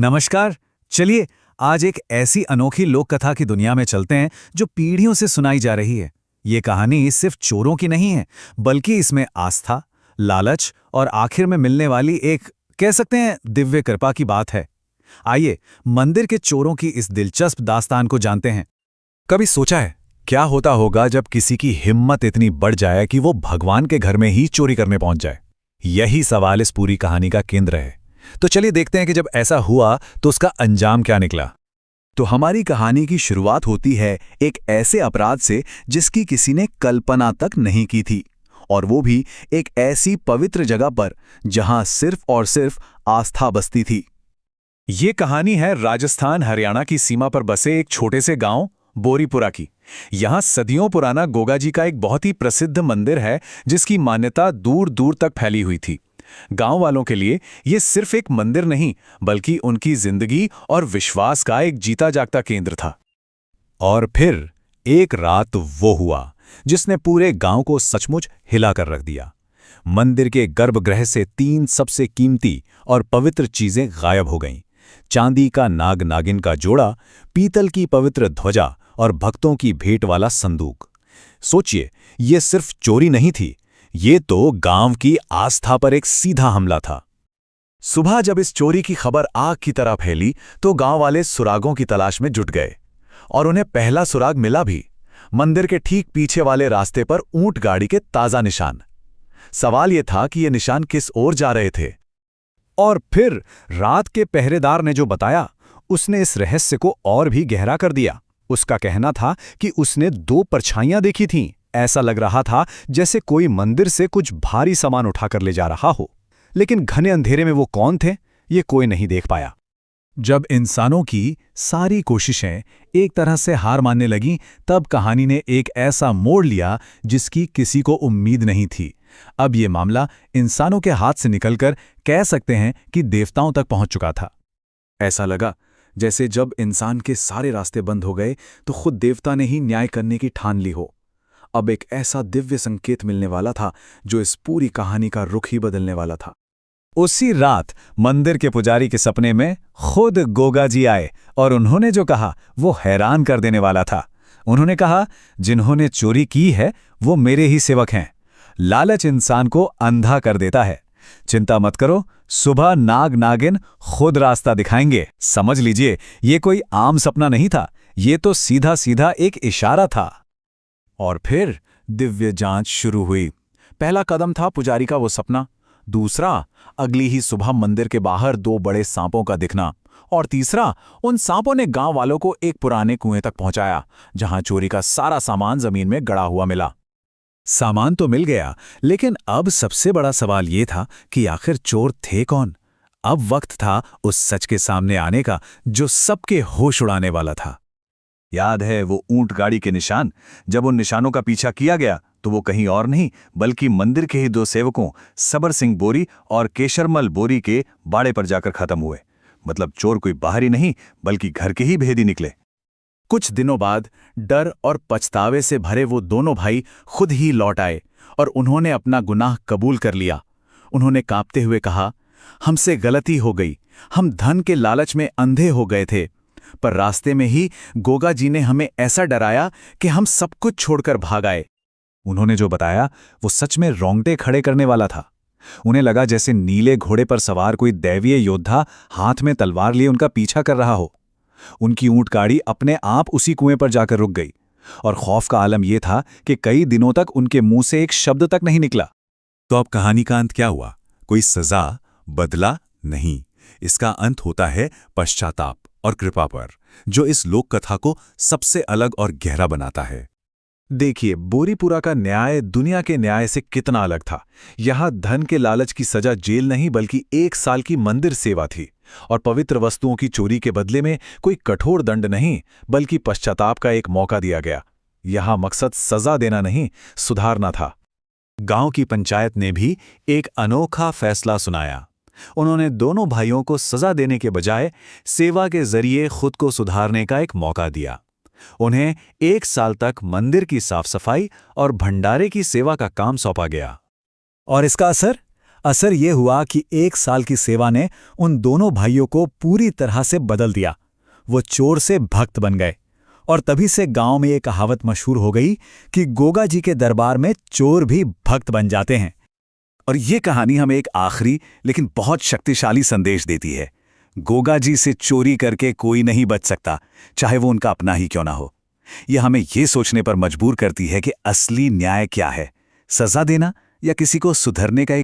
नमस्कार। चलिए आज एक ऐसी अनोखी लोक कथा की दुनिया में चलते हैं जो पीढ़ियों से सुनाई जा रही है। ये कहानी सिर्फ चोरों की नहीं है, बल्कि इसमें आस्था, लालच और आखिर में मिलने वाली एक कह सकते हैं दिव्य कृपा की बात है। आइए मंदिर के चोरों की इस दिलचस्प दास्तान को जानते हैं। कभी सोचा है क्या होता होगा जब किसी की हिम्मत इतनी बढ़ जाए कि वो भगवान के घर में ही चोरी करने पहुंच जाए? यही सवाल इस पूरी कहानी का केंद्र है। तो चलिए देखते हैं कि जब ऐसा हुआ तो उसका अंजाम क्या निकला। तो हमारी कहानी की शुरुआत होती है एक ऐसे अपराध से जिसकी किसी ने कल्पना तक नहीं की थी, और वो भी एक ऐसी पवित्र जगह पर जहां सिर्फ और सिर्फ आस्था बसती थी। ये कहानी है राजस्थान हरियाणा की सीमा पर बसे एक छोटे से गांव बोरीपुरा की। यहाँ सदियों पुराना गोगा जी का एक बहुत ही प्रसिद्ध मंदिर है जिसकी मान्यता दूर दूर तक फैली हुई थी। गांव वालों के लिए ये सिर्फ एक मंदिर नहीं, बल्कि उनकी जिंदगी और विश्वास का एक जीता जागता केंद्र था। और फिर एक रात वो हुआ जिसने पूरे गांव को सचमुच हिला कर रख दिया। मंदिर के गर्भगृह से 3 सबसे कीमती और पवित्र चीजें गायब हो गईं। चांदी का नाग नागिन का जोड़ा, पीतल की पवित्र ध्वजा और भक्तों की भेंट वाला संदूक। सोचिए, ये सिर्फ चोरी नहीं थी, ये तो गांव की आस्था पर एक सीधा हमला था। सुबह जब इस चोरी की खबर आग की तरह फैली तो गांव वाले सुरागों की तलाश में जुट गए, और उन्हें पहला सुराग मिला भी। मंदिर के ठीक पीछे वाले रास्ते पर ऊंट गाड़ी के ताजा निशान। सवाल यह था कि ये निशान किस ओर जा रहे थे। और फिर रात के पहरेदार ने जो बताया, उसने इस रहस्य को और भी गहरा कर दिया। उसका कहना था कि उसने 2 परछाइयां देखी थीं। ऐसा लग रहा था जैसे कोई मंदिर से कुछ भारी सामान उठाकर ले जा रहा हो, लेकिन घने अंधेरे में वो कौन थे, ये कोई नहीं देख पाया। जब इंसानों की सारी कोशिशें एक तरह से हार मानने लगीं, तब कहानी ने एक ऐसा मोड़ लिया जिसकी किसी को उम्मीद नहीं थी। अब ये मामला इंसानों के हाथ से निकलकर कह सकते हैं कि देवताओं तक पहुंच चुका था। ऐसा लगा जैसे जब इंसान के सारे रास्ते बंद हो गए तो खुद देवता ने ही न्याय करने की ठान ली हो। अब एक ऐसा दिव्य संकेत मिलने वाला था जो इस पूरी कहानी का रुख ही बदलने वाला था। उसी रात मंदिर के पुजारी के सपने में खुद गोगा जी आए, और उन्होंने जो कहा वो हैरान कर देने वाला था। उन्होंने कहा, जिन्होंने चोरी की है वो मेरे ही सेवक हैं। लालच इंसान को अंधा कर देता है। चिंता मत करो, सुबह नाग नागिन खुद रास्ता दिखाएंगे। समझ लीजिए, ये कोई आम सपना नहीं था, ये तो सीधा सीधा एक इशारा था। और फिर दिव्य जांच शुरू हुई। पहला कदम था पुजारी का वो सपना, दूसरा अगली ही सुबह मंदिर के बाहर 2 बड़े सांपों का दिखना, और तीसरा उन सांपों ने गांव वालों को एक पुराने कुएं तक पहुंचाया जहां चोरी का सारा सामान जमीन में गड़ा हुआ मिला। सामान तो मिल गया, लेकिन अब सबसे बड़ा सवाल ये था कि आखिर चोर थे कौन। अब वक्त था उस सच के सामने आने का जो सबके होश उड़ाने वाला था। याद है वो ऊंट गाड़ी के निशान? जब उन निशानों का पीछा किया गया तो वो कहीं और नहीं बल्कि मंदिर के ही 2 सेवकों सबर सिंह बोरी और केशरमल बोरी के बाड़े पर जाकर खत्म हुए। मतलब चोर कोई बाहरी नहीं बल्कि घर के ही भेदी निकले। कुछ दिनों बाद डर और पछतावे से भरे वो दोनों भाई खुद ही लौट आए और उन्होंने अपना गुनाह कबूल कर लिया। उन्होंने कांपते हुए कहा, हमसे गलती हो गई, हम धन के लालच में अंधे हो गए थे, पर रास्ते में ही गोगा जी ने हमें ऐसा डराया कि हम सब कुछ छोड़कर भाग आए। उन्होंने जो बताया वो सच में रोंगटे खड़े करने वाला था। उन्हें लगा जैसे नीले घोड़े पर सवार कोई दैवीय योद्धा हाथ में तलवार लिए उनका पीछा कर रहा हो। उनकी ऊंट गाड़ी अपने आप उसी कुएं पर जाकर रुक गई, और खौफ का आलम यह था कि कई दिनों तक उनके मुंह से एक शब्द तक नहीं निकला। तो अब कहानी का अंत क्या हुआ? कोई सजा, बदला नहीं। इसका अंत होता है पश्चाताप और कृपा पर, जो इस लोक कथा को सबसे अलग और गहरा बनाता है। देखिए, बोरीपुरा का न्याय दुनिया के न्याय से कितना अलग था। यहाँ धन के लालच की सजा जेल नहीं बल्कि 1 साल की मंदिर सेवा थी, और पवित्र वस्तुओं की चोरी के बदले में कोई कठोर दंड नहीं बल्कि पश्चाताप का एक मौका दिया गया। यहाँ मकसद सजा देना नहीं, सुधारना था। गांव की पंचायत ने भी एक अनोखा फैसला सुनाया। उन्होंने दोनों भाइयों को सजा देने के बजाय सेवा के जरिए खुद को सुधारने का एक मौका दिया। उन्हें 1 साल तक मंदिर की साफ सफाई और भंडारे की सेवा का काम सौंपा गया। और इसका असर? असर ये हुआ कि 1 साल की सेवा ने उन दोनों भाइयों को पूरी तरह से बदल दिया। वो चोर से भक्त बन गए और तभी से गांव में ये कहावत मशहूर हो गई कि गोगा जी के दरबार में चोर भी भक्त बन जाते हैं। और ये कहानी हमें एक आखिरी लेकिन बहुत शक्तिशाली संदेश देती है। गोगा जी से चोरी करके कोई नहीं बच सकता, चाहे वो उनका अपना ही क्यों ना हो। यह हमें ये सोचने पर मजबूर करती है कि असली न्याय क्या है, सजा देना या किसी को सुधरने का एक